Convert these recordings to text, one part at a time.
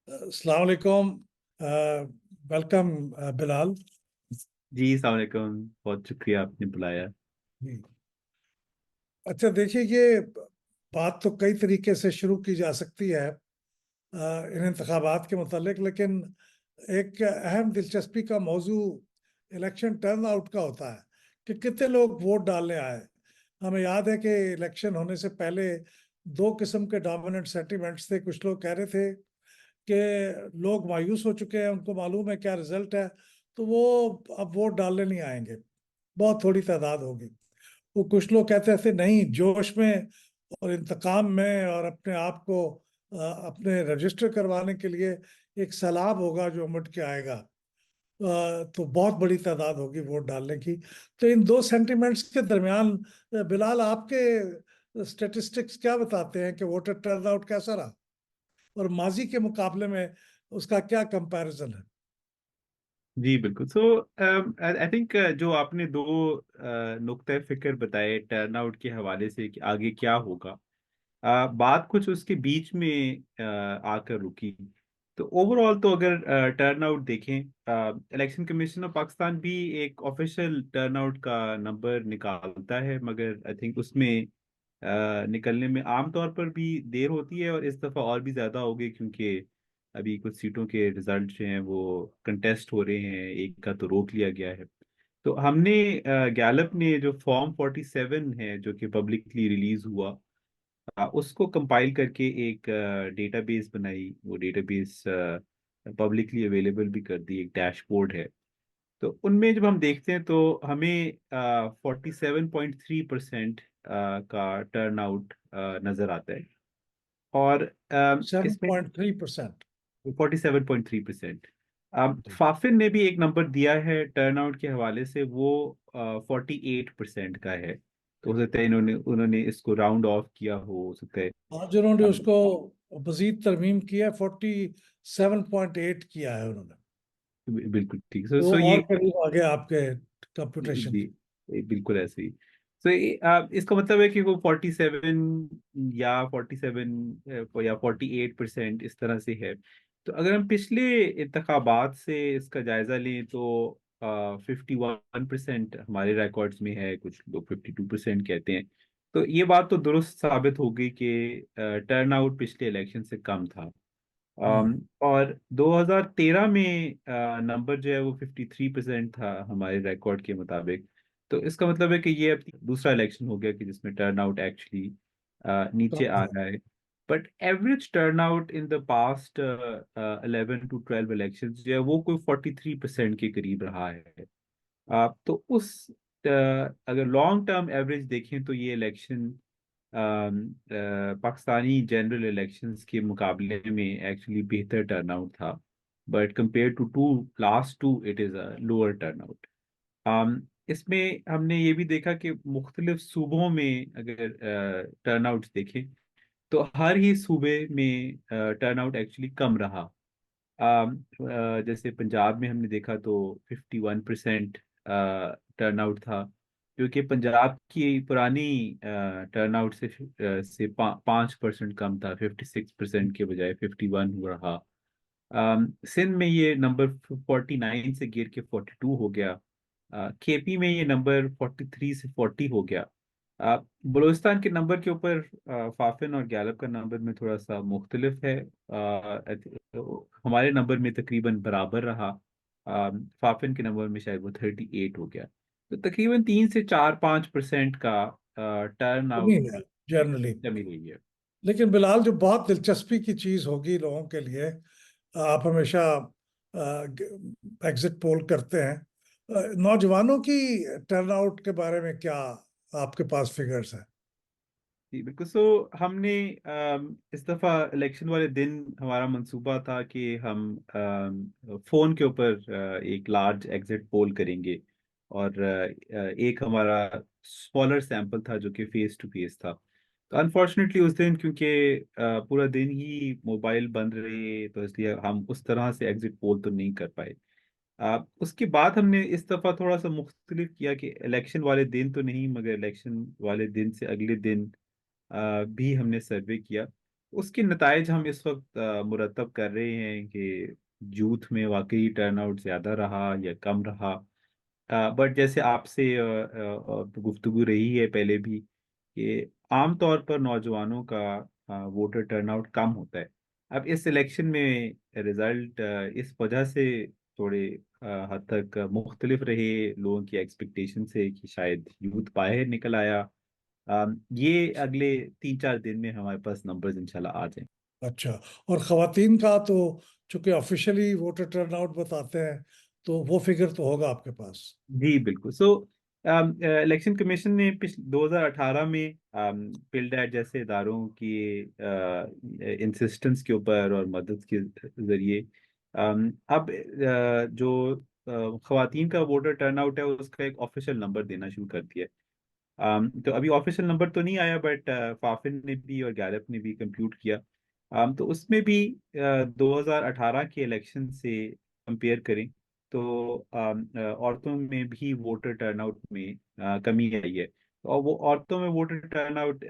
अस्सलाम वालेकुम। वेलकम बिलाल जी अस्सलाम वालेकुम। बहुत शुक्रिया आपने बुलाया। जी। अच्छा देखिए, ये बात तो कई तरीके से शुरू की जा सकती है इन इंतखाबात के मुतालिक, लेकिन एक अहम दिलचस्पी का मौजू इलेक्शन टर्न आउट का होता है कि कितने लोग वोट डालने आए। हमें याद है कि इलेक्शन होने से पहले दो किस्म के डोमिनेंट सेंटिमेंट्स थे। कुछ लोग कह रहे थे कि लोग मायूस हो चुके हैं, उनको मालूम है क्या रिजल्ट है, तो वो अब वोट डालने नहीं आएंगे, बहुत थोड़ी तादाद होगी। वो कुछ लोग कहते थे नहीं, जोश में और इंतकाम में और अपने आप को अपने रजिस्टर करवाने के लिए एक सैलाब होगा जो उमड़ के आएगा। तो बहुत बड़ी तादाद होगी वोट डालने की। तो इन दो सेंटिमेंट्स के दरमियान बिलाल, आपके स्टेटिस्टिक्स क्या बताते हैं कि वोटर टर्नआउट कैसा रहा और माजी के मुकाबले में उसका क्या कंपैरिजन है? जी बिल्कुल। सो आई थिंक जो आपने दो नुक्ते फिक्र बताए टर्न आउट के हवाले से कि आगे क्या होगा, बात कुछ उसके बीच में आकर रुकी। तो ओवरऑल तो अगर टर्न आउट देखें, इलेक्शन कमीशन ऑफ पाकिस्तान भी एक ऑफिशियल टर्न आउट का नंबर निकालता है, मगर आई थिंक उसमें निकलने में आमतौर पर भी देर होती है, और इस दफ़ा और भी ज़्यादा होगी क्योंकि अभी कुछ सीटों के रिजल्ट जो हैं वो कंटेस्ट हो रहे हैं, एक का तो रोक लिया गया है। तो हमने गैलप ने जो फॉर्म 47 है जो कि पब्लिकली रिलीज हुआ, उसको कंपाइल करके एक डेटाबेस बनाई। वो डेटाबेस पब्लिकली अवेलेबल भी कर दी, एक डैशबोर्ड है। तो उनमें जब हम देखते हैं तो हमें 47.3% का टर्न आउट नजर आता है। और सेवन इसमें पॉइंट थ्री परसेंट 47.3%। फाफिन ने भी एक नंबर दिया है टर्न आउट के हवाले से, वो 48% का है। तो हो सकता है इन्होंने उन्होंने इसको राउंड ऑफ किया, हो सकता है। और जिन्होंने अब उसको मजीद तरमीम किया, 47.8 किया है उन्होंने। बिल्कुल ठीक। तो सो ये और करीब आ गया आपके कंप्यूटेशन जी के। बिल्कुल ऐसे ही। तो इसका मतलब है कि वो 47 या 47 या 48% इस तरह से है। तो अगर हम पिछले इंतखाबात से इसका जायजा लें तो 51% हमारे रिकॉर्ड्स में है, कुछ लोग 52% कहते हैं। तो ये बात तो दुरुस्त साबित हो गई कि टर्न आउट पिछले इलेक्शन से कम था। हम्म। और 2013 में नंबर जो है वो 53% था हमारे रिकॉर्ड के मुताबिक। तो इसका मतलब है कि ये अब दूसरा इलेक्शन हो गया कि जिसमें टर्न आउट एक्चुअली नीचे कम आ है। रहा है। But average turn out in the past 11 to 12 election जो है वो कोई 43% के करीब रहा है। तो उस अगर लॉन्ग टर्म एवरेज देखें तो ये इलेक्शन पाकिस्तानी जनरल इलेक्शंस के मुकाबले में एक्चुअली बेहतर टर्नआउट था। But compare to to last two it is a lower turnout. इसमें हमने ये भी देखा कि मुख्तलिफ सूबों में अगर टर्नआउट देखें तो हर ही सूबे में टर्नआउट एक्चुअली कम रहा। जैसे पंजाब में हमने देखा तो 51% टर्नआउट था, क्योंकि पंजाब की पुरानी टर्नआउट से 5% कम था, 56% के बजाय 51 हो रहा। सिंध में ये नंबर 49 से गिर के 42 हो गया। केपी में ये नंबर 43 से 40 हो गया। बलूचिस्तान के नंबर के ऊपर फाफिन और गैलप का नंबर में थोड़ा सा मुख्तलिफ है। तो हमारे नंबर में तकरीबन बराबर रहा। फाफिन के नंबर में शायद वो 38 हो गया। तो तकरीबन 3 से 4-5% का टर्न कमी आउट है जनरली। कमी हुई है। लेकिन बिलाल, जो बहुत दिलचस्पी की चीज होगी लोगों के लिए, आप हमेशा एग्जिट पोल करते हैं, नौजवानों की टर्नआउट के बारे में क्या आपके पास फिगर्स हैं? जी बिल्कुल। सो हमने इस दफ़ा इलेक्शन वाले दिन हमारा मंसूबा था कि हम फ़ोन के ऊपर एक लार्ज एग्जिट पोल करेंगे। और एक हमारा स्मॉलर सैंपल था जो कि फेस टू फेस था। तो अनफॉर्चुनेटली उस दिन क्योंकि पूरा दिन ही मोबाइल बंद रहे, तो इसलिए हम उस तरह से एग्जिट पोल तो नहीं कर पाए। उसके बाद हमने इस दफ़ा थोड़ा सा मुख्तलिफ किया कि इलेक्शन वाले दिन तो नहीं, मगर इलेक्शन वाले दिन से अगले दिन भी हमने सर्वे किया। उसके नतायज हम इस वक्त मुरतब कर रहे हैं कि यूथ में वाकई टर्नआउट ज़्यादा रहा या कम रहा। बट जैसे आपसे गुफ्तगू रही है पहले भी कि आम तौर पर नौजवानों का वोटर टर्नआउट कम होता है। अब इस इलेक्शन में रिजल्ट इस वजह से थोड़े हद तक मुख्तलिफ रहे लोगों की एक्सपेक्टेशन से कि शायद यूथ बाहर निकल आया। ये अगले 3-4 दिन में हमारे पास नंबर्स इंशाल्लाह आ जाएं। अच्छा, और खवातीन का तो चूंकि ऑफिशियली वोटर टर्नआउट बताते हैं, तो वो फिगर तो होगा आपके पास। जी बिल्कुल। सो इलेक्शन कमीशन ने पिछले 2018 में पिल्डैट जैसे इदारों की इंसिस्टेंस के ऊपर और मदद के जरिए अब जो खवातीन का वोटर टर्नआउट है उसका एक ऑफिशियल नंबर देना शुरू कर दिया है। तो अभी ऑफिशियल नंबर तो नहीं आया, बट फाफिन ने भी और गैलप ने भी कंप्यूट किया। तो उसमें भी 2018 के इलेक्शन से कंपेयर करें तो औरतों में भी वोटर टर्नआउट में कमी आई है। और वो औरतों में वोटर टर्नआउट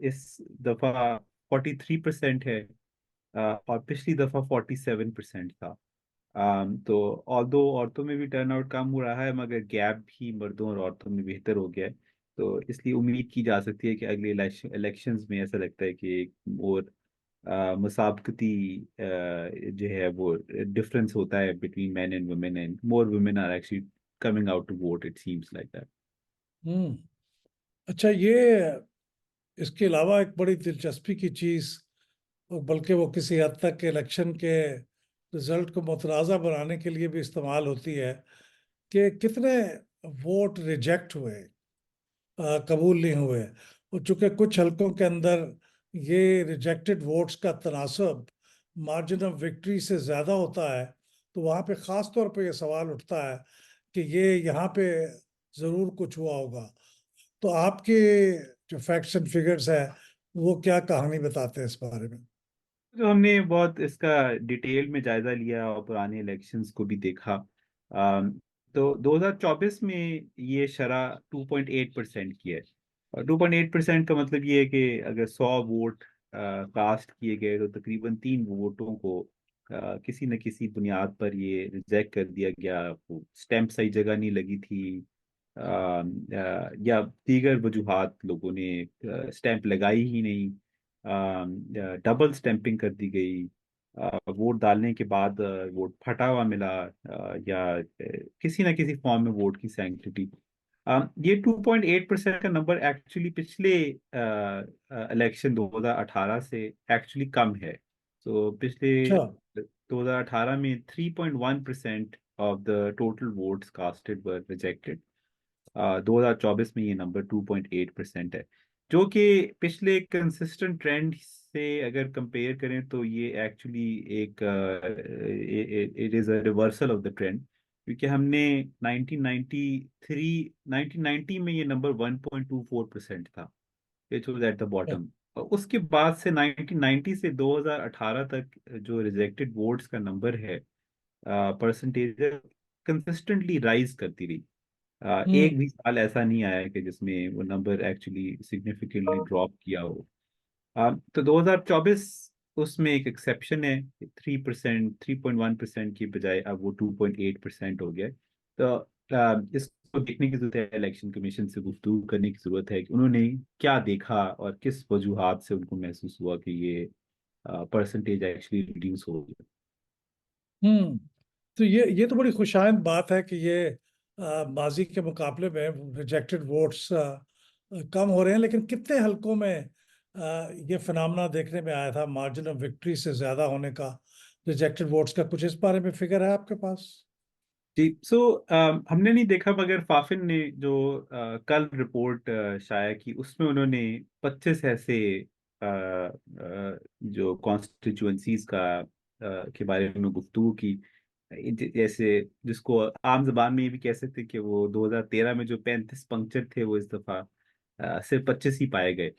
इस दफा 43% है, और पिछली दफा 47% था। तो ऑल्दो औरतों में भी टर्नआउट कम हो रहा है, मगर गैप भी मर्दों और औरतों में बेहतर हो गया है। तो इसलिए उम्मीद की जा सकती है कि अगले इलेक्शंस में ऐसा लगता है कि एक और मुसाबकती जो है वो डिफरेंस होता है between man and women, and more women are actually coming out to vote, it seems like that. Hmm. अच्छा, ये इसके अलावा एक बड़ी दिलचस्पी की चीज, और बल्कि वो किसी हद तक इलेक्शन के रिजल्ट को मुतनाज़ा बनाने के लिए भी इस्तेमाल होती है, कि कितने वोट रिजेक्ट हुए, कबूल नहीं हुए। और चूंकि कुछ हलकों के अंदर ये रिजेक्टेड वोट्स का तनासब मार्जिन ऑफ विक्ट्री से ज़्यादा होता है, तो वहाँ पे ख़ास तौर पे ये सवाल उठता है कि ये यहाँ पे ज़रूर कुछ हुआ होगा। तो आपके जो फैक्ट्स एंड फिगर्स है, वो क्या कहानी बताते हैं इस बारे में? जो हमने बहुत इसका डिटेल में जायजा लिया और पुराने इलेक्शंस को भी देखा, तो 2024 में ये शरह 2.8% की है। और 2.8% का मतलब ये है कि अगर 100 वोट कास्ट किए गए तो तकरीबन 3 वोटों को किसी न किसी बुनियाद पर ये रिजेक्ट कर दिया गया। वो स्टैंप सही जगह नहीं लगी थी, या दीगर वजूहात, लोगों ने स्टैंप लगाई ही नहीं, डबल स्टैंपिंग कर दी गई, वोट डालने के बाद वोट फटा हुआ मिला, या किसी ना किसी फॉर्म में वोट की सैंक्टिटी। ये 2.8% का नंबर एक्चुअली पिछले इलेक्शन 2018 से एक्चुअली कम है। तो पिछले अच्छा। 2018 में 3.1% of the total votes casted were rejected. 2024 में ये नंबर 2.8% है, जो कि पिछले कंसिस्टेंट ट्रेंड से अगर कंपेयर करें तो ये एक्चुअली एक it is a reversal of the trend. क्योंकि हमने 1990 में ये नंबर 1.24% था, which was at the bottom. उसके बाद से 1990 से 2018 तक जो रिजेक्टेड वोट्स का नंबर है, परसेंटेज कंसिस्टेंटली राइज करती रही। हम्म। एक भी साल ऐसा नहीं आया कि जिसमें वो नंबर एक्चुअली सिग्निफिकेंटली ड्रॉप किया हो। तो 2024 उसमें एक एक्सेप्शन है। 3.1% की बजाय अब वो 2.8% हो गया है। तो इसको देखने की जरूरत है, इलेक्शन कमीशन से गुफ्तगू करने की जरूरत है कि उन्होंने क्या देखा और किस वजूहात से उनको महसूस हुआ कि ये परसेंटेज एक्चुअली रिड्यूस हो गया। हम्म। तो ये तो बड़ी खुशाइंद बात है कि ये माजी के मुकाबले में रिजेक्टेड वोट्स कम हो रहे हैं, लेकिन कितने हलकों में ये फिनोमेना देखने में आया था, मार्जिन ऑफ विक्ट्री से ज्यादा होने का रिजेक्टेड वोट्स का? कुछ इस बारे में फिगर है आपके पास? जी। सो हमने नहीं देखा, मगर फाफिन ने जो कल रिपोर्ट शाया की उसमें उन्होंने 25 ऐसे जो कॉन्स्टिट्यूएंसीज के बारे में गुफ्तगू की। जैसे जिसको आम जबान में ये भी कह सकते हैं कि वो 2013 में जो 35 पंक्चर थे वो इस दफा सिर्फ 25 ही पाए गए।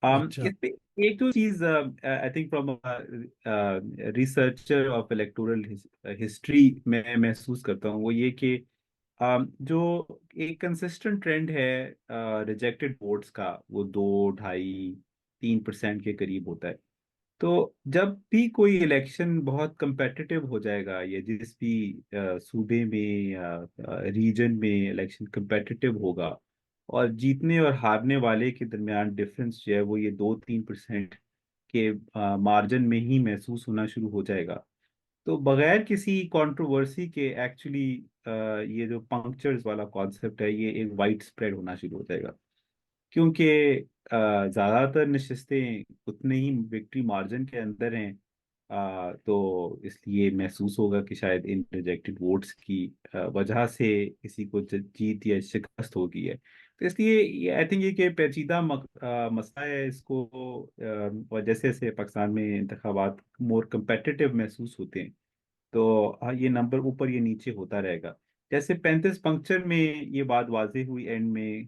अच्छा। इस पे एक तो चीज I think from researcher of electoral history में महसूस करता हूँ, वो ये कि जो एक कंसिस्टेंट ट्रेंड है रिजेक्टेड वोट्स का, वो 2, 2.5, 3% के करीब होता है। तो जब भी कोई इलेक्शन बहुत competitive हो जाएगा, या जिस भी सूबे में या रीजन में इलेक्शन competitive होगा, और जीतने और हारने वाले के दरमियान डिफरेंस जो है वो ये 2-3% के मार्जिन में ही महसूस होना शुरू हो जाएगा। तो बगैर किसी कंट्रोवर्सी के एक्चुअली ये जो पंक्चर्स वाला कॉन्सेप्ट है ये एक वाइड स्प्रेड होना शुरू हो जाएगा, क्योंकि ज़्यादातर नशिस्तें उतने ही विक्ट्री मार्जिन के अंदर हैं। तो इसलिए महसूस होगा कि शायद इन रिजेक्टेड वोट्स की वजह से किसी को जीत या शिकस्त हो गई है। तो इसलिए ये आई थिंक ये कि पेचीदा मसला है। इसको और जैसे जैसे पाकिस्तान में इंतखाबात मोर competitive महसूस होते हैं, तो हाँ, ये नंबर ऊपर ये नीचे होता रहेगा। जैसे 35 पंक्चर में ये बात वाजे हुई एंड में,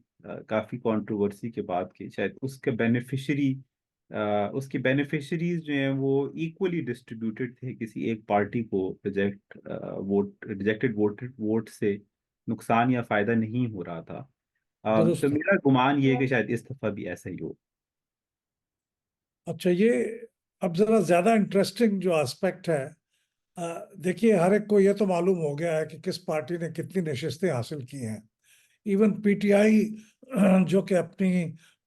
काफी कंट्रोवर्सी के बाद कि शायद उसके बेनिफिशरीज जो हैं वो इक्वली डिस्ट्रीब्यूटेड थे, किसी एक पार्टी को रिजेक्टेड वोट से नुकसान या फायदा नहीं हो रहा था। तो दुरुस्त। मेरा गुमान ये है कि शायद इस दफा भी ऐसा ही हो। अच्छा, ये अब जरा ज्यादा इंटरेस्टिंग जो एस्पेक्ट है, देखिए हर एक को ये तो मालूम हो गया है कि किस पार्टी ने कितनी नशिस्तें हासिल की हैं। इवन पीटीआई जो कि अपनी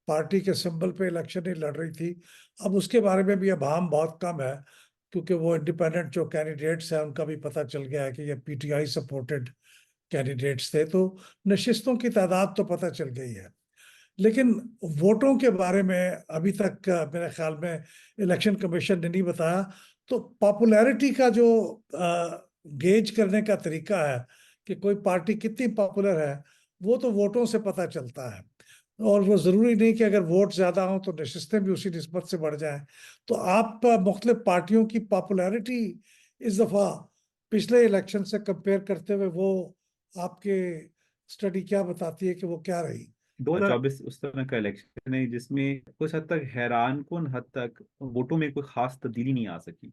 पार्टी के सिंबल पे इलेक्शन ही लड़ रही थी, अब उसके बारे में भी अभाम बहुत कम है, क्योंकि वो इंडिपेंडेंट जो कैंडिडेट्स हैं उनका भी पता चल गया है कि ये पीटीआई सपोर्टेड कैंडिडेट्स थे, तो नशिस्तों की तादाद तो पता चल गई है। लेकिन वोटों के बारे में अभी तक मेरे ख्याल में इलेक्शन कमीशन ने नहीं बताया। तो पॉपुलैरिटी का जो गेज करने का तरीका है कि कोई पार्टी कितनी पॉपुलर है, वो तो वोटों से पता चलता है। और वो जरूरी नहीं कि अगर वोट ज्यादा हो तो नशिस्तें भी उसी निस्बत से बढ़ जाएं। तो आप मुख्तलिफ पार्टियों की पॉपुलैरिटी इस दफा पिछले इलेक्शन से कंपेयर करते हुए, वो आपके स्टडी क्या बताती है कि वो क्या रही? 2024 उस तरह का इलेक्शन है जिसमें कुछ हद तक हैरान कुन हद तक वोटों में कोई खास तब्दीली नहीं आ सकी।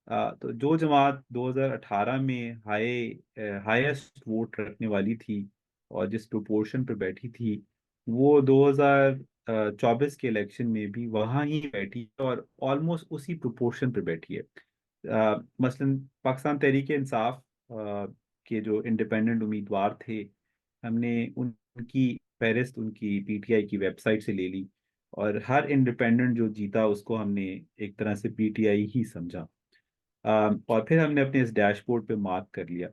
तो जो जमात 2018 में हाईएस्ट वोट रखने वाली थी और जिस प्रोपोर्शन पर बैठी थी, वो 2024 के इलेक्शन में भी वहाँ ही बैठी है और ऑलमोस्ट उसी प्रोपोर्शन पर बैठी है। मसलन पाकिस्तान तहरीक इंसाफ के जो इंडिपेंडेंट उम्मीदवार थे, हमने उनकी फहरिस्त उनकी पीटीआई की वेबसाइट से ले ली, और हर इंडिपेंडेंट जो जीता उसको हमने एक तरह से पीटीआई ही समझा। और फिर हमने अपने इस डैशबोर्ड पे मार्क कर लिया।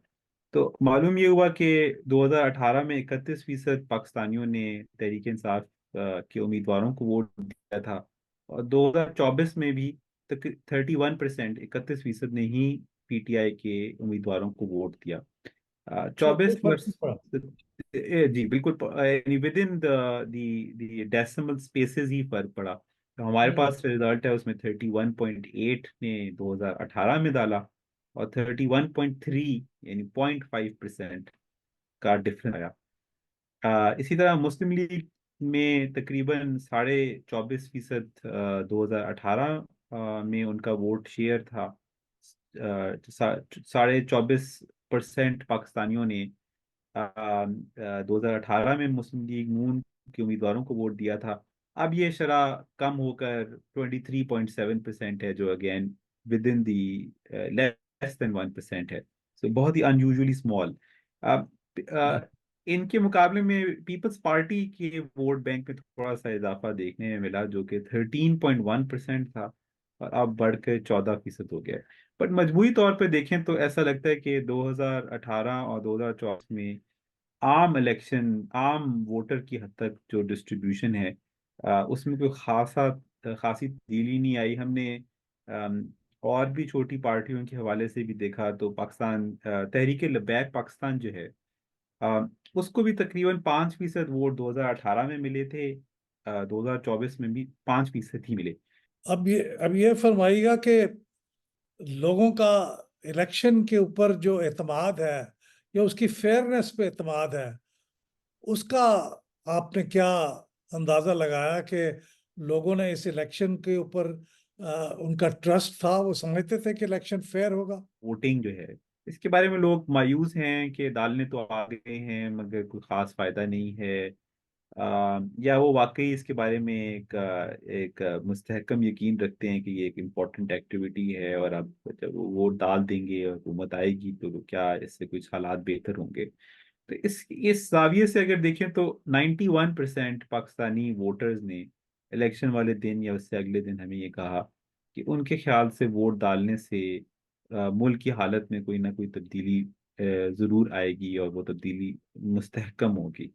तो मालूम ये हुआ कि 2018 में 31% पाकिस्तानियों ने तहरीक इंसाफ के उम्मीदवारों को वोट दिया था, और 2024 में भी 31%, 31% ने ही पीटीआई के उम्मीदवारों को वोट दिया। अच्छा, कोई 24 फर्क वर्ष। नहीं पड़ा। जी बिल्कुल, within the decimal spaces ही फर्क पड़ा। तो हमारे हम्म। पास रिजल्ट है उसमें 31.8 ने 2018 में डाला, और 31.3 यानी 0.5% का डिफरेंस आया। इसी तरह मुस्लिम लीग में तकरीबन 24.5% 2018 में उनका वोट शेयर था। 24.5% पाकिस्तानियों ने 2018 में मुस्लिम लीग नून के उम्मीदवारों को वोट दिया था। अब ये शरह कम होकर 23.7% है, जो again with in the less than 1% है। सो बहुत ही अनयूजुअली स्मॉल। इनके मुकाबले में पीपल्स पार्टी के वोट बैंक में थोड़ा सा इजाफा देखने में मिला, जो कि 13.1% था, और अब बढ़कर 14% हो गया है। बट मजमूई तौर पे देखें तो ऐसा लगता है कि 2018 और 2024 में आम वोटर की हद तक जो डिस्ट्रीब्यूशन है, उसमें कोई खासी तब्दीली नहीं आई। हमने और भी छोटी पार्टियों के हवाले से भी देखा तो पाकिस्तान तहरीक लबैक पाकिस्तान जो है, अ, उसको भी तकरीबन 5% वोट 2018 में मिले थे, 2024 में भी 5% ही मिले। अब ये फरमाइएगा कि लोगों का इलेक्शन के ऊपर जो एतमाद है या उसकी फेयरनेस पे एतमाद है, उसका आपने क्या अंदाजा लगाया कि लोगों ने इस इलेक्शन के ऊपर उनका ट्रस्ट था, वो समझते थे कि इलेक्शन फेयर होगा? वोटिंग जो है, इसके बारे में लोग मायूस हैं कि दालें तो आ गए हैं मगर कोई खास फायदा नहीं है। या वो वाकई इसके बारे में एक मुस्तहकम यकीन रखते हैं कि ये एक इम्पोर्टेंट एक्टिविटी है, और अब जब वो वोट डाल देंगे और हुकूमत आएगी तो क्या इससे कुछ हालात बेहतर होंगे। तो इस जाविये से अगर देखें तो 91% पाकिस्तानी वोटर्स ने इलेक्शन वाले दिन या उससे अगले दिन हमें ये कहा कि उनके ख्याल से वोट डालने से मुल्क की हालत में कोई ना कोई तब्दीली ज़रूर आएगी, और वो तब्दीली मुस्तहकम होगी।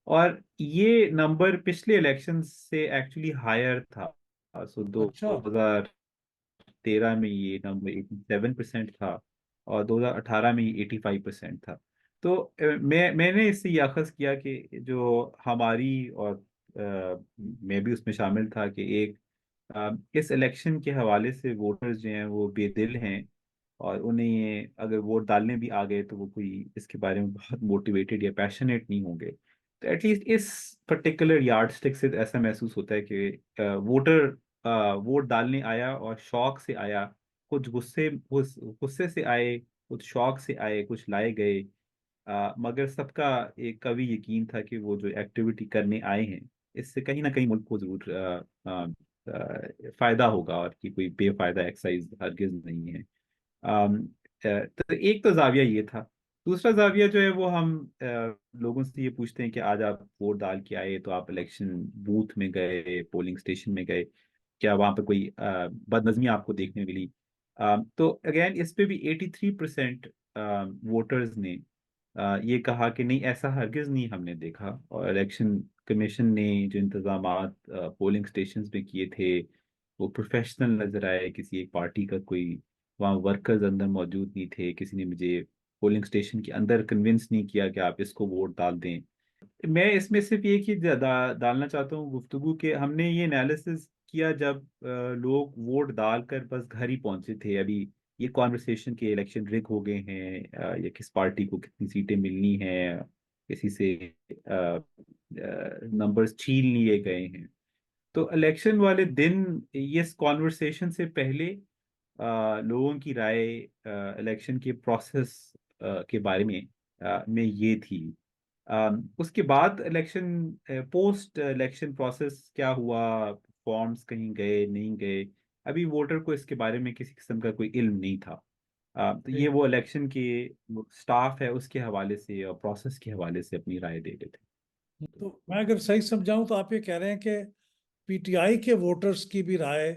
और ये नंबर पिछले इलेक्शन से एक्चुअली हायर था। सो अच्छा। 2013 में ये नंबर 87% था, और 2018 में ये 85% था। तो मैंने इससे ये अखज़ किया कि जो हमारी, और मैं भी उसमें शामिल था, कि एक इस इलेक्शन के हवाले से वोटर्स जो हैं वो बेदिल हैं, और उन्हें ये अगर वोट डालने भी आ गए तो वो कोई इसके बारे में बहुत मोटिवेटेड या पैशनेट नहीं होंगे। तो एटलीस्ट इस पर्टिकुलर यार्ड स्टिक से ऐसा महसूस होता है कि वोटर वोट डालने आया और शौक से आया, कुछ गुस्से से आए, कुछ शौक से आए, कुछ लाए गए। मगर सबका एक कवि यकीन था कि वो जो एक्टिविटी करने आए हैं इससे कहीं ना कहीं मुल्क को जरूर फायदा होगा, और कि कोई बेफायदा एक्सरसाइज हरगिज नहीं है। तो एक तो जाविया ये था। दूसरा जाविया जो है वो हम लोगों से ये पूछते हैं कि आज आप वोट डाल के आए तो आप इलेक्शन बूथ में गए, पोलिंग स्टेशन में गए, क्या वहां पे कोई बदनज़मी आपको देखने मिली? तो अगेन इस पे भी 83% वोटर्स ने ये कहा कि नहीं, ऐसा हरगिज नहीं हमने देखा, और इलेक्शन कमीशन ने जो इंतजाम पोलिंग स्टेशन पे किए थे वो प्रोफेशनल नजर आए। किसी एक पार्टी का कोई वहाँ वर्कर्स अंदर मौजूद नहीं थे, किसी ने मुझे पोलिंग स्टेशन के अंदर कन्विंस नहीं किया कि आप इसको वोट डाल दें। मैं इसमें सिर्फ एक ही डालना चाहता हूँ गुफ्तगू के, हमने ये एनालिसिस किया जब लोग वोट डालकर बस घर ही पहुंचे थे। अभी ये कॉन्वर्सेशन के इलेक्शन रिग हो गए हैं, या किस पार्टी को कितनी सीटें मिलनी हैं, किसी से नंबर्स छीन लिए गए हैं। तो इलेक्शन वाले दिन ये इस कॉन्वर्सेशन से पहले लोगों की राय इलेक्शन के प्रोसेस के बारे में ये थी। उसके बाद इलेक्शन, पोस्ट इलेक्शन प्रोसेस क्या हुआ, फॉर्म्स कहीं गए नहीं गए, अभी वोटर को इसके बारे में किसी किस्म का कोई इल्म नहीं था। तो ये ठीक। वो इलेक्शन के स्टाफ है उसके हवाले से और प्रोसेस के हवाले से अपनी राय दे रहे थे। तो मैं अगर सही समझाऊं तो आप ये कह रहे हैं कि पीटीआई के वोटर्स की भी राय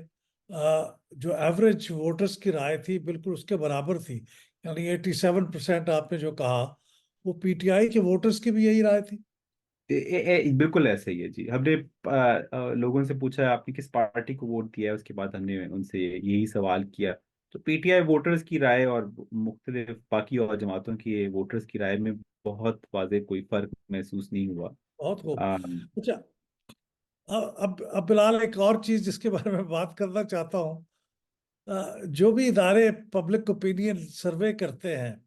जो एवरेज वोटर्स की राय थी बिल्कुल उसके बराबर थी। यानी 87% आपने जो कहा वो पीटीआई के वोटर्स की भी यही राय थी। बिल्कुल ऐसे ही है जी। हमने लोगों से पूछा आपने किस पार्टी को वोट दिया है, उसके बाद हमने उनसे यही सवाल किया। तो पीटीआई वोटर्स की राय और मुख्तलिफ बाकी और जमातों की वोटर्स की राय में बहुत वाज़ेह कोई फर्क महसूस नहीं हुआ। बहुत खूब। अम, अच्छा, अब फिलहाल एक और चीज जिसके बारे में बात करना चाहता हूँ। जो भी इदारे पब्लिक ओपिनियन सर्वे करते हैं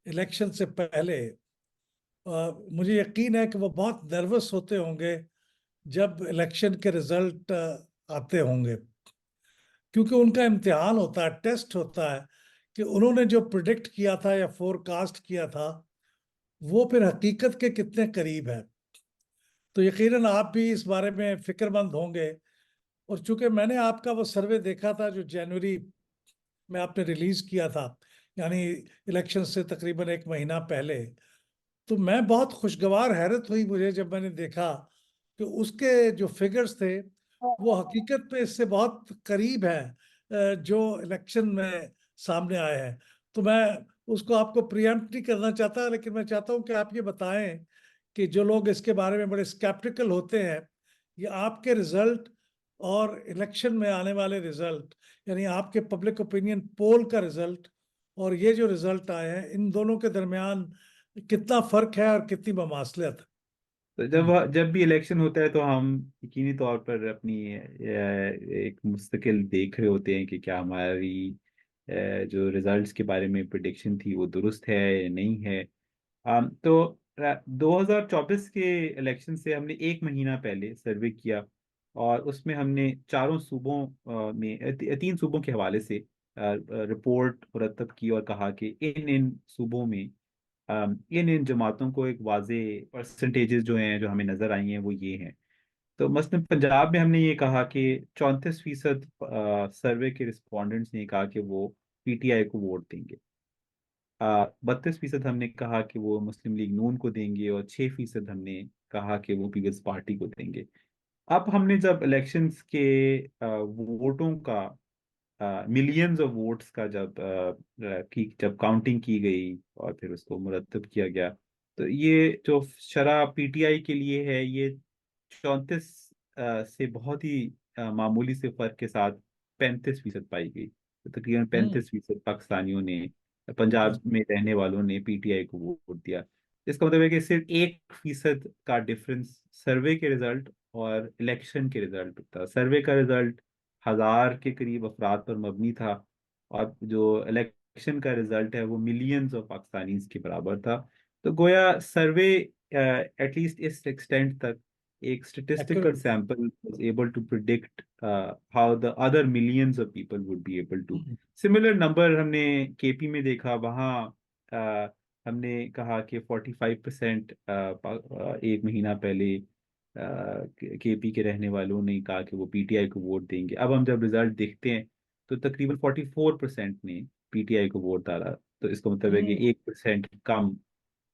इलेक्शन से पहले, मुझे यकीन है कि वो बहुत नर्वस होते होंगे जब इलेक्शन के रिजल्ट आते होंगे, क्योंकि उनका इम्तिहान होता है, टेस्ट होता है कि उन्होंने जो प्रिडिक्ट किया था या फोरकास्ट किया था वो फिर हकीकत के कितने करीब है। तो यकीनन आप भी इस बारे में फिक्रमंद होंगे। और चूंकि मैंने आपका वो सर्वे देखा था जो जनवरी में आपने रिलीज किया था, यानी इलेक्शन से तकरीबन एक महीना पहले, तो मैं बहुत खुशगवार हैरत हुई मुझे जब मैंने देखा कि उसके जो फिगर्स थे वो हकीकत में इससे बहुत करीब है जो इलेक्शन में सामने आए हैं। तो मैं उसको आपको प्रियम्प्ट नहीं करना चाहता, लेकिन मैं चाहता हूं कि आप ये बताएं कि जो लोग इसके बारे में बड़े स्केप्टिकल होते हैं, ये आपके रिजल्ट और इलेक्शन में आने वाले रिजल्ट, यानी आपके पब्लिक ओपिनियन पोल का रिजल्ट और ये जो रिजल्ट आए हैं, इन दोनों के दरमियान कितना फर्क है और कितनी ममासलियत है। तो हम्म। जब जब भी इलेक्शन होता है तो हम यकीनी तौर पर अपनी एक मुस्तकिल देख रहे होते हैं कि क्या हमारी जो रिजल्ट्स के बारे में प्रिडिक्शन थी वो दुरुस्त है या नहीं है। तो 2024 के इलेक्शन से हमने एक महीना पहले सर्वे किया, और उसमें हमने चारों सूबों में तीन सूबों के हवाले से रिपोर्ट मुरतब की और कहा कि इन इन सूबों में इन इन जमातों को एक वाजे परसेंटेजेस जो हैं जो हमें नजर आई हैं वो ये हैं। तो मसलन पंजाब में हमने ये कहा कि 34% सर्वे के रिस्पोंडेंट्स ने कहा कि वो पीटीआई को वोट देंगे। 32% हमने कहा कि वो मुस्लिम लीग नून को देंगे, और 6% हमने कहा कि वो पीपल्स पार्टी को देंगे। अब हमने जब इलेक्शंस के वोटों का, मिलियंस ऑफ वोट्स का जब काउंटिंग की गई और फिर उसको मुरतब किया गया, तो ये जो शरह पीटीआई के लिए है ये 34 से बहुत ही मामूली से फर्क के साथ 35% पाई गई। तो तकरीबन हम्म। 35% पाकिस्तानियों ने, पंजाब में रहने वालों ने पीटीआई को वोट दिया। इसका मतलब है कि सिर्फ 1% का डिफरेंस सर्वे के रिजल्ट और इलेक्शन के रिजल्ट था। सर्वे का रिजल्ट 1000 के करीब अफराद पर मबनी था, और जो इलेक्शन का रिजल्ट है वो मिलियंस ऑफ पाकिस्तानी के बराबर था। तो गोया सर्वे एटलीस्ट इस एक्सटेंट तक एक statistical accurate. sample was able to predict how the other millions of people would be able to। Similar number हमने केपी में देखा, वहाँ हमने कहा कि 45% एक महीना पहले केपी के रहने वालों ने कहा कि वो पीटीआई को वोट देंगे। अब हम जब रिजल्ट देखते हैं तो तकरीबन 44% ने पीटीआई को वोट डाला। तो इसका मतलब है कि 1% कम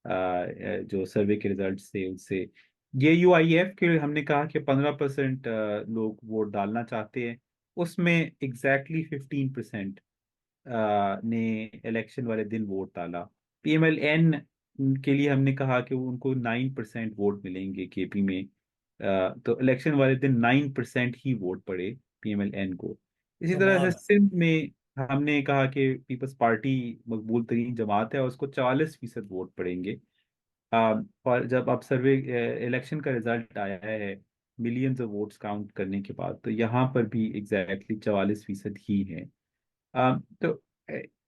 जो सर्वे के रिजल्ट थे उससे। ये यूआईएफ के हमने कहा कि 15% लोग वोट डालना चाहते हैं, उसमें एग्जैक्टली 15% ने इलेक्शन वाले दिन वोट डाला। पीएमएलएन के लिए हमने कहा कि उनको 9% वोट मिलेंगे केपी में। तो इलेक्शन वाले दिन 9% ही वोट पड़े पीएमएलएन को। इसी तरह से कमाल है। सिंध में हमने कहा कि पीपल्स पार्टी मकबूल तरीन जमात है और उसको 40% वोट पड़ेंगे। और जब अब सर्वे इलेक्शन का रिजल्ट आया है मिलियंस ऑफ वोट्स काउंट करने के बाद, तो यहाँ पर भी एग्जैक्टली 44% ही है। तो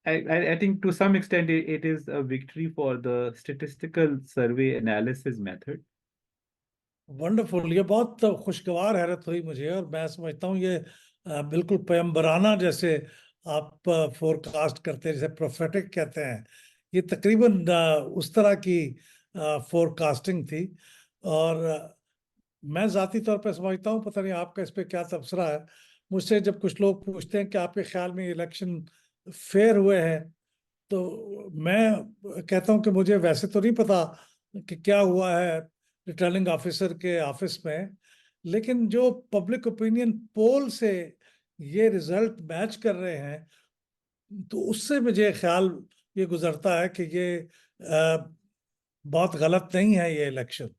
I think to some extent it is a victory for the statistical survey analysis method। Wonderful. ये बहुत खुशगवार हैरत हुई मुझे, और मैं समझता हूँ ये बिल्कुल पैगंबराना जैसे आप फोरकास्ट करते हैं, जैसे प्रोफेटिक कहते हैं। ये तकरीबन उस तरह की फोरकास्टिंग थी। और मैं जाती तौर पर समझता हूँ, पता नहीं आपका इस पे क्या तबसरा है। मुझसे जब कुछ लोग पूछते हैं कि आपके ख्याल में इलेक्शन फेयर हुए हैं, तो मैं कहता हूं कि मुझे वैसे तो नहीं पता कि क्या हुआ है रिटर्निंग ऑफिसर के ऑफिस में, लेकिन जो पब्लिक ओपिनियन पोल से ये रिजल्ट मैच कर रहे हैं, तो उससे मुझे ख्याल ये गुजरता है कि ये बहुत गलत नहीं है ये इलेक्शन।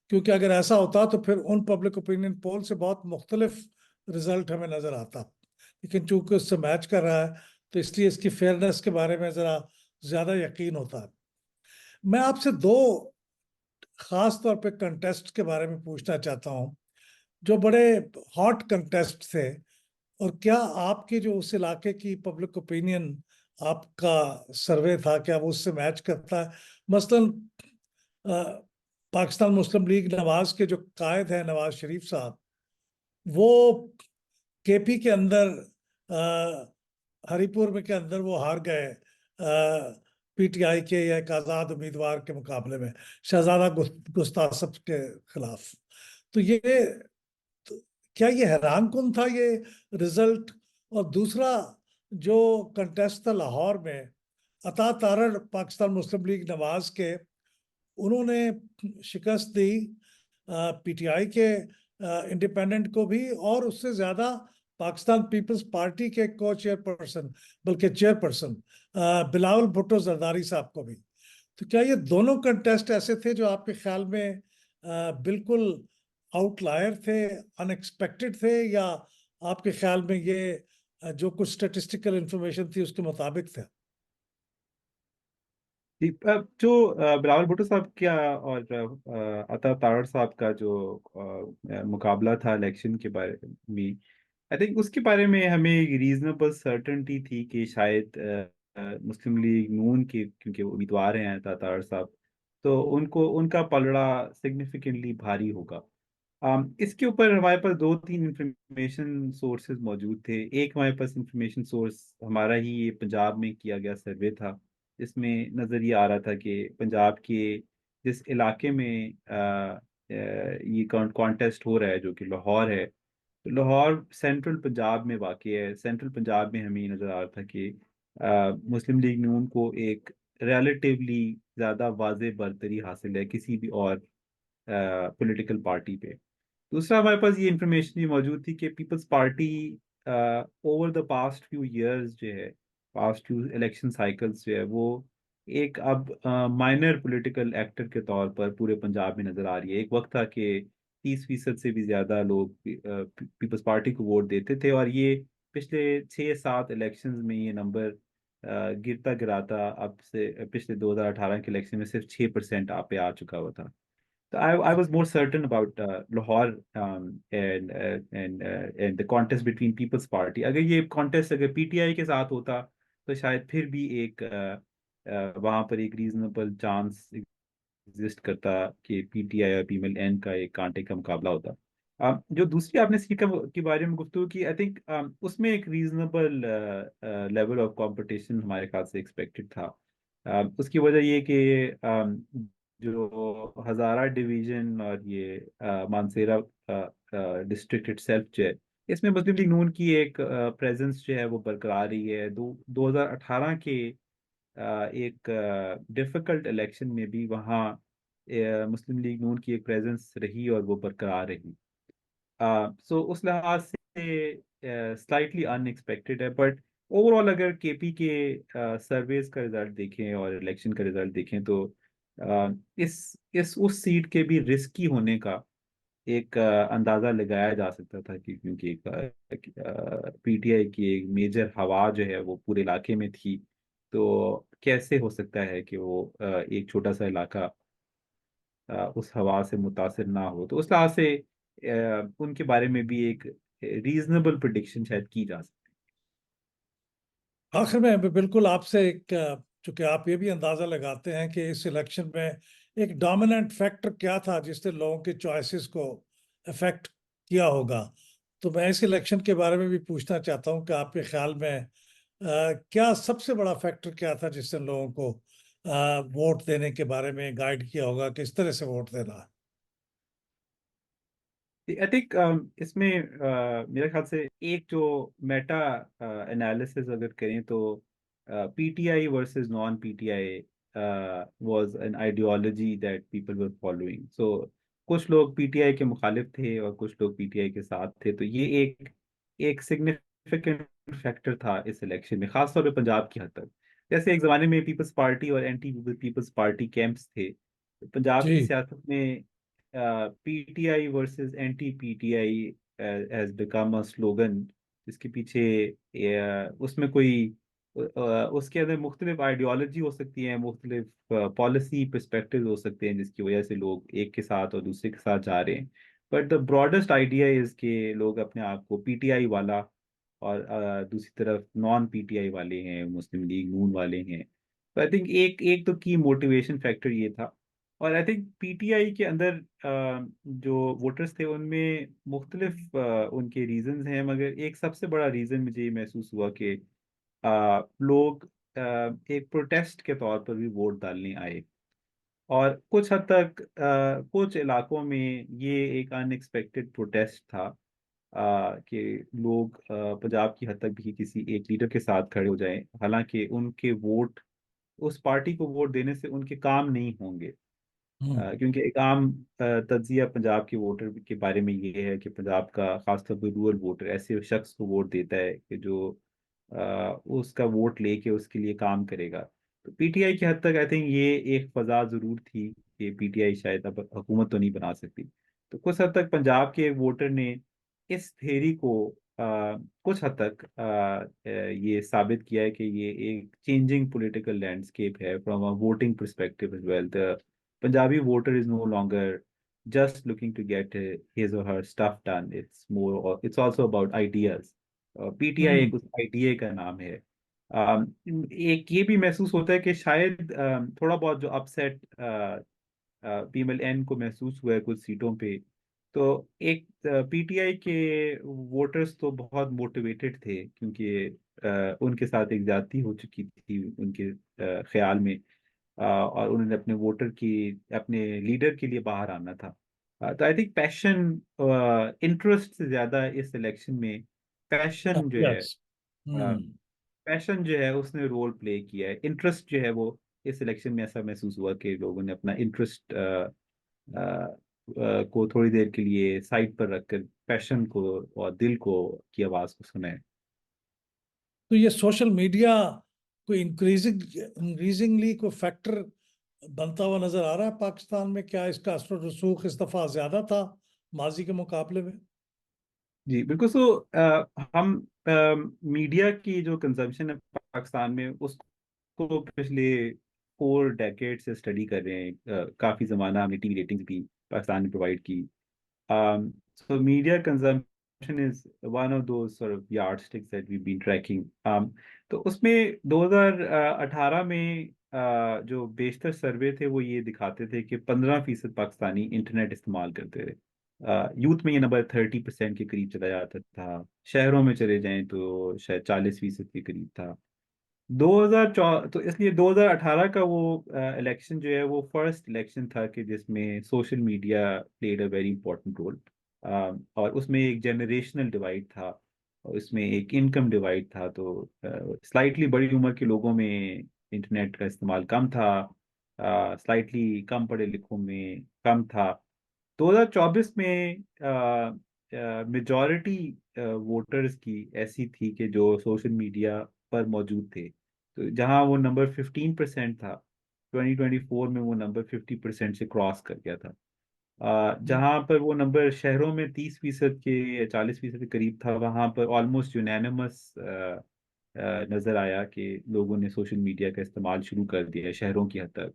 क्योंकि अगर ऐसा होता तो फिर उन पब्लिक ओपिनियन पोल से बहुत मुख्तलिफ रिजल्ट हमें नजर आता। लेकिन चूंकि उससे मैच कर रहा है, तो इसलिए इसकी फेयरनेस के बारे में जरा ज्यादा यकीन होता है। मैं आपसे दो खास तौर पे कंटेस्ट के बारे में पूछना चाहता हूँ, जो बड़े हॉट कंटेस्ट थे। और क्या आपके जो उस इलाके की पब्लिक ओपिनियन, आपका सर्वे था, क्या वो उससे मैच करता है? मसलन अ, पाकिस्तान मुस्लिम लीग नवाज के जो कायद हैं नवाज शरीफ साहब, वो केपी के अंदर हरिपुर में के अंदर वो हार गए पीटीआई के या एक आजाद उम्मीदवार के मुकाबले में, शहजादा गुस्तासफ के खिलाफ। तो ये तो क्या ये हैरान कुन था ये रिजल्ट? और दूसरा जो कंटेस्ट था लाहौर में, अता तारड़ पाकिस्तान मुस्लिम लीग नवाज के, उन्होंने शिकस्त दी पीटीआई के इंडिपेंडेंट को भी, और उससे ज्यादा पाकिस्तान पीपल्स पार्टी के को चेयरपर्सन, बल्कि चेयरपर्सन बिलावल भुट्टो जरदारी साहब को भी। तो क्या ये दोनों कंटेस्ट ऐसे थे जो आपके ख्याल में बिल्कुल आउटलायर थे, अनएक्सपेक्टेड थे, या आपके ख्याल में ये जो कुछ स्टेटिस्टिकल इंफॉर्मेशन थी उसके मुताबिक थे? जी, अब जो बिलावल भुट्टो साहब क्या और अता तारड़ साहब का जो मुकाबला था इलेक्शन के बारे में, आई थिंक उसके बारे में हमें रीजनेबल सर्टेनिटी थी कि शायद मुस्लिम लीग नून के, क्योंकि वो उम्मीदवार हैं अता तारड़ साहब, तो उनको उनका पलड़ा सिग्निफिकेंटली भारी होगा। इसके ऊपर हमारे पास दो तीन इंफॉर्मेशन सोर्सेज मौजूद थे। एक हमारे पास इंफॉर्मेशन सोर्स हमारा ही ये पंजाब में किया गया सर्वे था, जिसमें नजर ये आ रहा था कि पंजाब के जिस इलाके में ये कॉन्टेस्ट हो रहा है जो कि लाहौर है, तो लाहौर सेंट्रल पंजाब में वाक़ है। सेंट्रल पंजाब में हमें ये नज़र आ रहा था कि मुस्लिम लीग नून को एक रिलेटिवली ज़्यादा वाज़ेह बरतरी हासिल है किसी भी और पॉलिटिकल पार्टी पे। दूसरा, हमारे पास ये इंफॉर्मेशन भी मौजूद थी कि people's party over the past few years जो है, पास्ट फ्यू इलेक्शन साइकिल्स जो है, वो एक अब माइनर पॉलिटिकल एक्टर के तौर पर पूरे पंजाब में नजर आ रही है। एक वक्त था कि 30% से भी ज्यादा लोग पीपल्स पार्टी को वोट देते थे, और ये पिछले 6-7 इलेक्शंस में ये नंबर गिरता गिराता अब से पिछले 2018 के इलेक्शन में सिर्फ 6% पे आ चुका हुआ था। So I was more certain about Lahore and the contest between People's Party. अगर ये contest अगर पीटीआई के साथ होता तो शायद फिर भी एक वहां पर एक रीजनेबल चांस एग्जिस्ट करता कि पीटीआई और पीएमएल एन का एक कांटे का मुकाबला होता। जो दूसरी आपने सीट के बारे में गुफ्तगू की, आई थिंक उसमें एक रीजनेबल लेवल ऑफ कंपटीशन हमारे ख्याल से एक्सपेक्टेड था। उसकी वजह ये कि जो हजारा डिवीजन और ये मानसेरा डिस्ट्रिक्ट इटसेल्फ जो है, इसमें मुस्लिम लीग नून की एक प्रेजेंस जो है वो बरकरार रही है। 2018 के एक डिफिकल्ट इलेक्शन में भी वहाँ मुस्लिम लीग नून की एक प्रेजेंस रही और वो बरकरार रही। सो उस लिहाज से स्लाइटली अनएक्सपेक्टेड है, बट ओवरऑल अगर केपी के सर्वेज का रिजल्ट देखें और इलेक्शन का रिजल्ट देखें तो इस उस सीट के भी रिस्की होने का एक अंदाजा लगाया जा सकता था कि क्योंकि पीटीआई की एक मेजर हवा जो है वो पूरे इलाके में थी। तो कैसे हो सकता है कि वो एक छोटा सा इलाका उस हवा से मुतासिर ना हो। तो उस लिहाज से उनके बारे में भी एक रीजनेबल प्रिडिक्शन शायद की जा सकती आखिर में बिल्कुल आपसे एक चूंकि आप ये भी अंदाजा लगाते हैं कि इस इलेक्शन में एक डोमिनेंट फैक्टर क्या था जिसने लोगों के चॉइसेस को अफेक्ट किया होगा, तो मैं इस इलेक्शन के बारे में भी पूछना चाहता हूं कि आपके ख्याल में क्या सबसे बड़ा फैक्टर क्या था जिसने लोगों को वोट देने के बारे में गाइड किया होगा, किस तरह से वोट देना है। है। आई थिंक इसमें मेरे ख्याल से एक जो मेटा एनालिसिस अगर करें तो PTI versus non PTI was an ideology that people were following. So कुछ लोग पीटीआई के मुखालिफ थे और कुछ लोग पीटीआई के साथ थे। तो ये एक सिग्निफिकेंट फैक्टर था इस इलेक्शन में, खासतौर पे पंजाब की हद तक। जैसे एक जमाने में पीपल्स पार्टी और एंटी पीपल्स पार्टी कैंप्स थे, पंजाब की जी। सियासत में PTI versus anti PTI has become a slogan, जिसके पीछे उसमें कोई उसके अंदर मुख्तलिफ आइडियोलॉजी हो सकती है, मुख्तलिफ पॉलिसी पर्सपेक्टिव हो सकते हैं जिसकी वजह से लोग एक के साथ और दूसरे के साथ जा रहे हैं। But the broadest idea is के लोग अपने आप को पीटीआई वाला और दूसरी तरफ नॉन पीटीआई वाले हैं, मुस्लिम लीग नून वाले हैं। तो आई थिंक एक एक तो की मोटिवेशन फैक्टर ये था। और आई थिंक पीटीआई के अंदर जो वोटर्स थे उनमें मुख्तलिफ उनके रीजंस हैं, मगर एक सबसे बड़ा रीज़न मुझे ये महसूस हुआ कि लोग एक प्रोटेस्ट के तौर पर भी वोट डालने आए। और कुछ हद तक कुछ इलाकों में ये एक अनएक्सपेक्टेड प्रोटेस्ट था कि लोग पंजाब की हद तक भी किसी एक लीडर के साथ खड़े हो जाएं, हालांकि उनके वोट उस पार्टी को वोट देने से उनके काम नहीं होंगे। हम्म। क्योंकि एक आम तज्जिया पंजाब के वोटर के बारे में ये है कि पंजाब का खासतौर पर रूरल वोटर ऐसे शख्स को वोट देता है कि जो उसका वोट लेके उसके लिए काम करेगा। तो पीटीआई की हद तक आई थिंक ये एक फजा जरूर थी कि पीटीआई शायद अब हुकूमत तो नहीं बना सकती। तो कुछ हद तक पंजाब के वोटर ने इस थेरी को कुछ हद तक ये साबित किया है कि ये एक चेंजिंग पॉलिटिकल लैंडस्केप है from a voting perspective as well. Punjabi voter is no longer just looking to get his or her stuff done. It's also about ideas. PTI एक हम्म। उस आइडिया का नाम है। एक ये भी महसूस होता है कि शायद थोड़ा बहुत जो अपसेट पीएमएल एन को महसूस हुआ है कुछ सीटों पे, तो एक पीटीआई के वोटर्स तो बहुत मोटिवेटेड थे, क्योंकि उनके साथ एक ज्यादती हो चुकी थी उनके ख्याल में, और उन्होंने अपने वोटर की, अपने लीडर के लिए बाहर आना था। तो आई थिंक पैशन, इंटरेस्ट से ज्यादा इस इलेक्शन में पैशन जो है, यस। हम्म। पैशन जो है उसने रोल प्ले किया है। इंटरेस्ट जो है वो इस इलेक्शन में ऐसा महसूस हुआ कि लोगों ने अपना इंटरेस्ट को थोड़ी देर के लिए साइड पर रखकर पैशन को और दिल को की आवाज को सुना है। तो ये सोशल मीडिया कोई इंक्रीजिंगली कोई फैक्टर बनता हुआ नजर आ रहा है पाकिस्तान में? क्या इसका असर रसूख इस दफा ज्यादा था माजी के मुकाबले में? जी बिल्कुल। सो हम मीडिया की जो कंजम्पशन है पाकिस्तान में, उसको पिछले 4 डेकेड से स्टडी कर रहे हैं। काफी जमाना हमने टीवी रेटिंग्स भी पाकिस्तान ने प्रोवाइड की। So media consumption is one of those sort of yardsticks that we've been tracking. तो उसमें 2018 में जो बेशतर सर्वे थे वो ये दिखाते थे कि 15% पाकिस्तानी इंटरनेट इस्तेमाल करते थे। यूथ में ये नंबर 30% के करीब चला जाता था। शहरों में चले जाएं तो शायद 40% के करीब था। 2004, तो इसलिए 2018 का वो इलेक्शन जो है वो फर्स्ट इलेक्शन था कि जिसमें social media played a very important role. और उसमें एक जनरेशनल डिवाइड था, और उसमें एक इनकम डिवाइड था। तो स्लाइटली बड़ी उम्र के लोगों में इंटरनेट का इस्तेमाल कम था, स्लाइटली कम पढ़े लिखों में कम था। 2024 में मेजॉरिटी वोटर्स की ऐसी थी कि जो सोशल मीडिया पर मौजूद थे। तो जहां वो नंबर 15% था, 2024 में वो नंबर 50% से क्रॉस कर गया था। जहां पर वो नंबर शहरों में 30% के या 40% के करीब था, वहां पर ऑलमोस्ट यूनानिमस नजर आया कि लोगों ने सोशल मीडिया का इस्तेमाल शुरू कर दिया है शहरों की हद तक।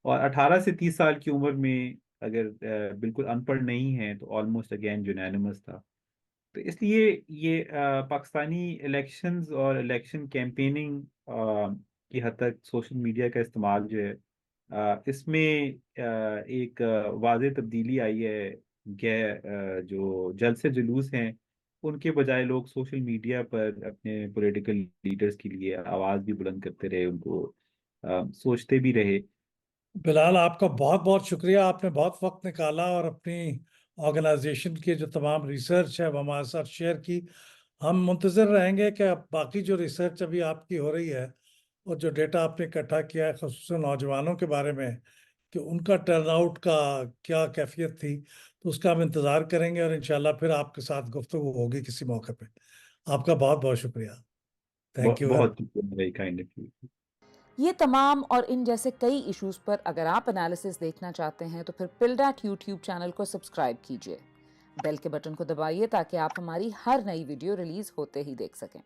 और 18 से 30 साल की उम्र में अगर बिल्कुल अनपढ़ नहीं है तो ऑलमोस्ट अगेन यूनानिमस था। तो इसलिए ये पाकिस्तानी इलेक्शंस और इलेक्शन कैंपेनिंग की हद तक सोशल मीडिया का इस्तेमाल जो है, इसमें एक वाज़ेह तब्दीली आई है। जो जलसे जुलूस हैं उनके बजाय लोग सोशल मीडिया पर अपने पॉलिटिकल लीडर्स के लिए आवाज़ भी बुलंद करते रहे, उनको सोचते भी रहे। बिलाल, आपका बहुत बहुत शुक्रिया। आपने बहुत वक्त निकाला और अपनी ऑर्गेनाइजेशन की जो तमाम रिसर्च है वो हमारे साथ शेयर की। हम मुंतज़र रहेंगे कि अब बाकी जो रिसर्च अभी आपकी हो रही है और जो डेटा आपने इकट्ठा किया है ख़ुसूसन नौजवानों के बारे में कि उनका टर्नआउट का क्या कैफियत थी, तो उसका हम इंतज़ार करेंगे और इंशाल्लाह फिर आपके साथ गुफ्तगू होगी किसी मौके पे। आपका बहुत बहुत शुक्रिया। थैंक यू वेरी बहुत वेरी काइंड ऑफ यू। ये तमाम और इन जैसे कई इश्यूज पर अगर आप एनालिसिस देखना चाहते हैं तो फिर पिल्डैट यूट्यूब चैनल को सब्सक्राइब कीजिए। बेल के बटन को दबाइए ताकि आप हमारी हर नई वीडियो रिलीज होते ही देख सकें।